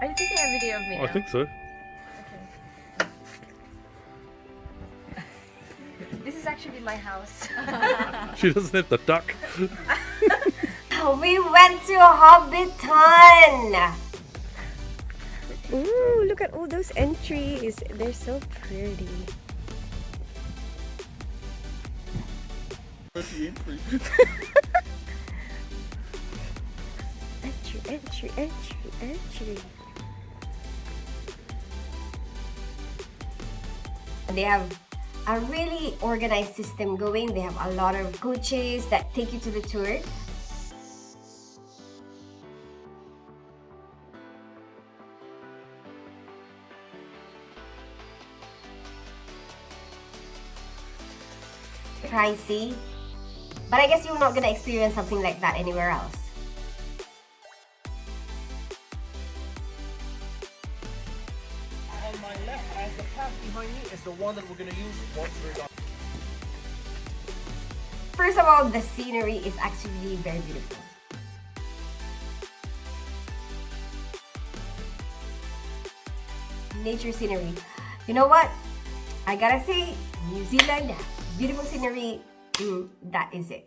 Are you taking a video of me now? I think so. This is actually my house. She doesn't have the duck. We went to Hobbiton! Ooh, look at all those entries. They're so pretty. Entry. They have a really organized system going. They have a lot of coaches that take you to the tour. Pricey, but I guess you're not gonna experience something like that anywhere else. On my left, and the path behind me is the one that we're going to use once we're done. First of all, the scenery is actually very beautiful. Nature scenery. You know what? I gotta say, New Zealand, beautiful scenery, that is it.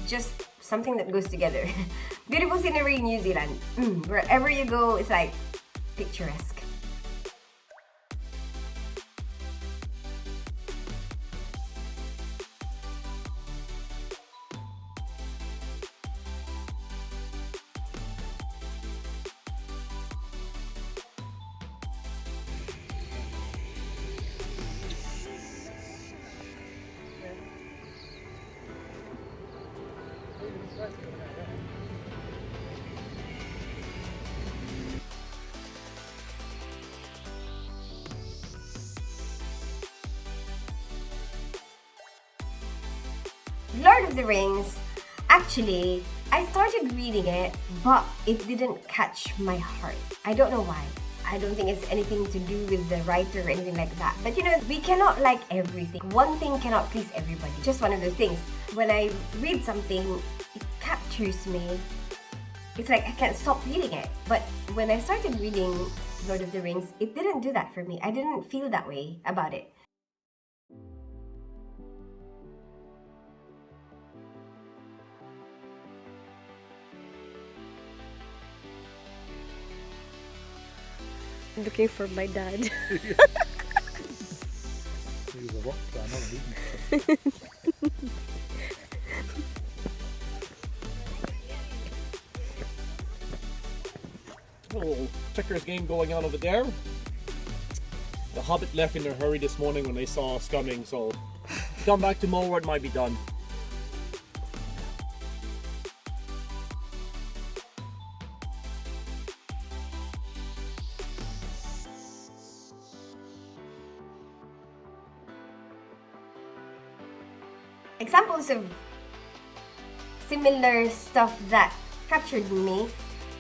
Just something that goes together. Beautiful scenery in New Zealand. Wherever you go, it's like picturesque. Lord of the Rings, actually, I started reading it, but it didn't catch my heart. I don't know why. I don't think it's anything to do with the writer or anything like that. But you know, we cannot like everything. One thing cannot please everybody. Just one of those things. When I read something, it captures me. It's like I can't stop reading it. But when I started reading Lord of the Rings, it didn't do that for me. I didn't feel that way about it. Looking for my dad. He's a rock star, not a movie star. Little checkers game going on over there. The Hobbit left in a hurry this morning when they saw us coming, so come back tomorrow, it might be done. Examples of similar stuff that captured me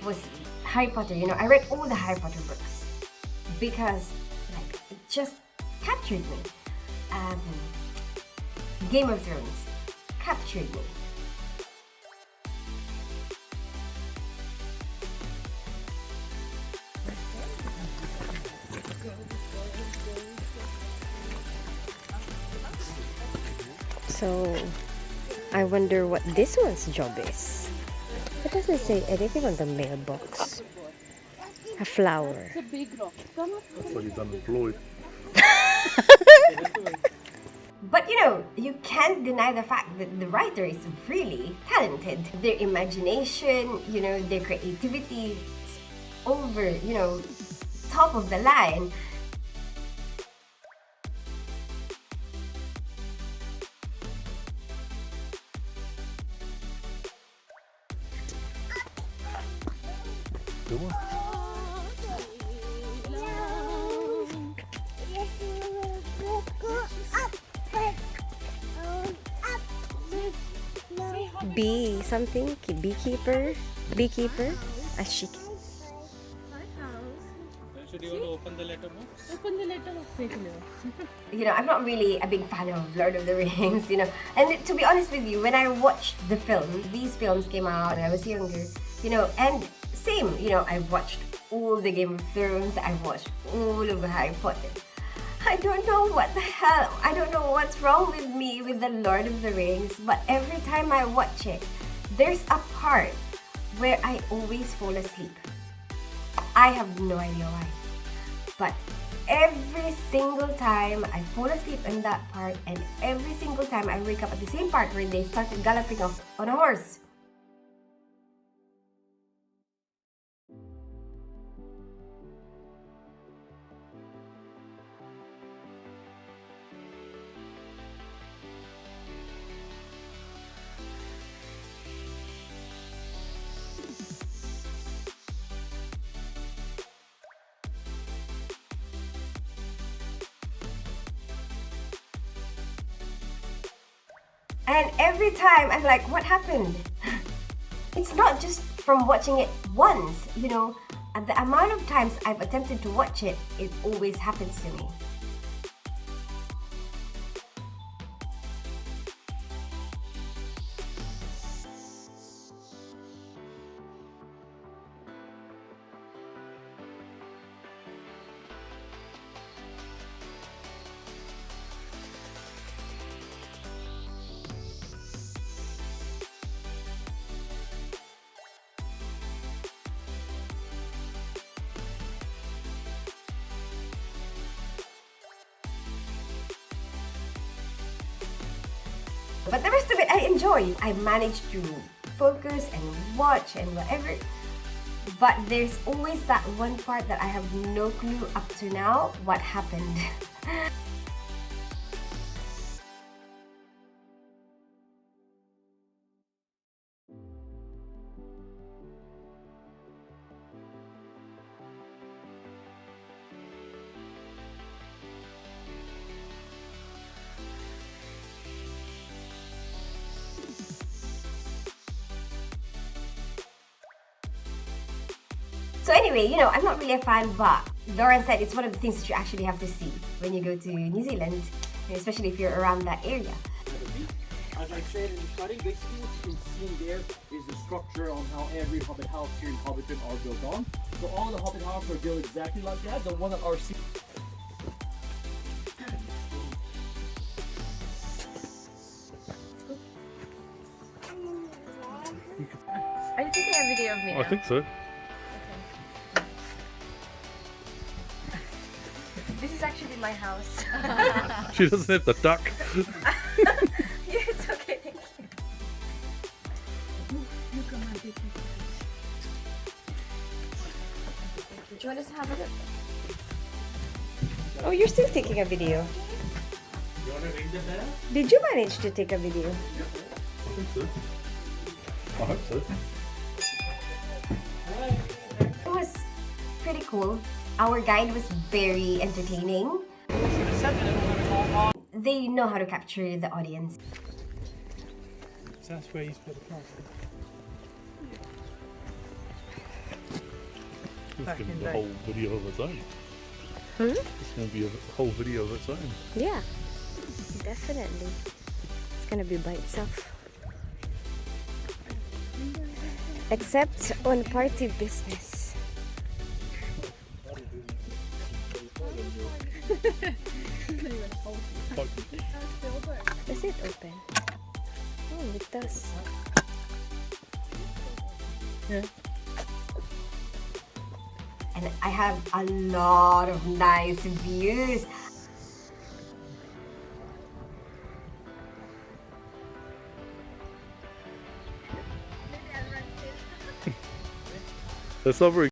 was Harry Potter. You know, I read all the Harry Potter books because like it just captured me. Game of Thrones captured me. So, I wonder what this one's job is. It doesn't say anything on the mailbox. A flower. That's what you've done with Floyd. But you know, you can't deny the fact that the writer is really talented. Their imagination, you know, their creativity is over, you know, top of the line. Good one. bee something, beekeeper, as she can. Should you want to open the letterbox? Open the letterbox. I'm not really a big fan of Lord of the Rings, And to be honest with you, when I watched the film, these films came out when I was younger, and same, I've watched all the Game of Thrones, I've watched all of Harry Potter. I don't know what the hell, I don't know what's wrong with me with the Lord of the Rings, but every time I watch it, there's a part where I always fall asleep. I have no idea why. But every single time I fall asleep in that part, and every single time I wake up at the same part where they started galloping off on a horse. And every time I'm like, what happened? It's not just from watching it once, and the amount of times I've attempted to watch it, it always happens to me. But the rest of it I enjoy. I managed to focus and watch and whatever. But there's always that one part that I have no clue up to now what happened. So anyway, I'm not really a fan, but Laura said it's one of the things that you actually have to see when you go to New Zealand, especially if you're around that area. As I said in the study, basically what you can see in there is the structure on how every Hobbit house here in Hobbiton are built on. So all the Hobbit houses are built exactly like that. The one that are seen. Are you taking a video of me now? I think so. This is actually my house. She doesn't have the duck. Yeah, it's okay, thank you. Do you want us to have a look? Oh, you're still taking a video. You want to ring the bell? Did you manage to take a video? I think so. I hope so. It was pretty cool. Our guide was very entertaining. They know how to capture the audience. So that's where you put the plant. It's going to be a whole video of its own. It's going to be a whole video of its own. Yeah, definitely. It's gonna be by itself. Except on party business. Does it open? Oh, it does. Yeah. And I have a lot of nice views. That's not very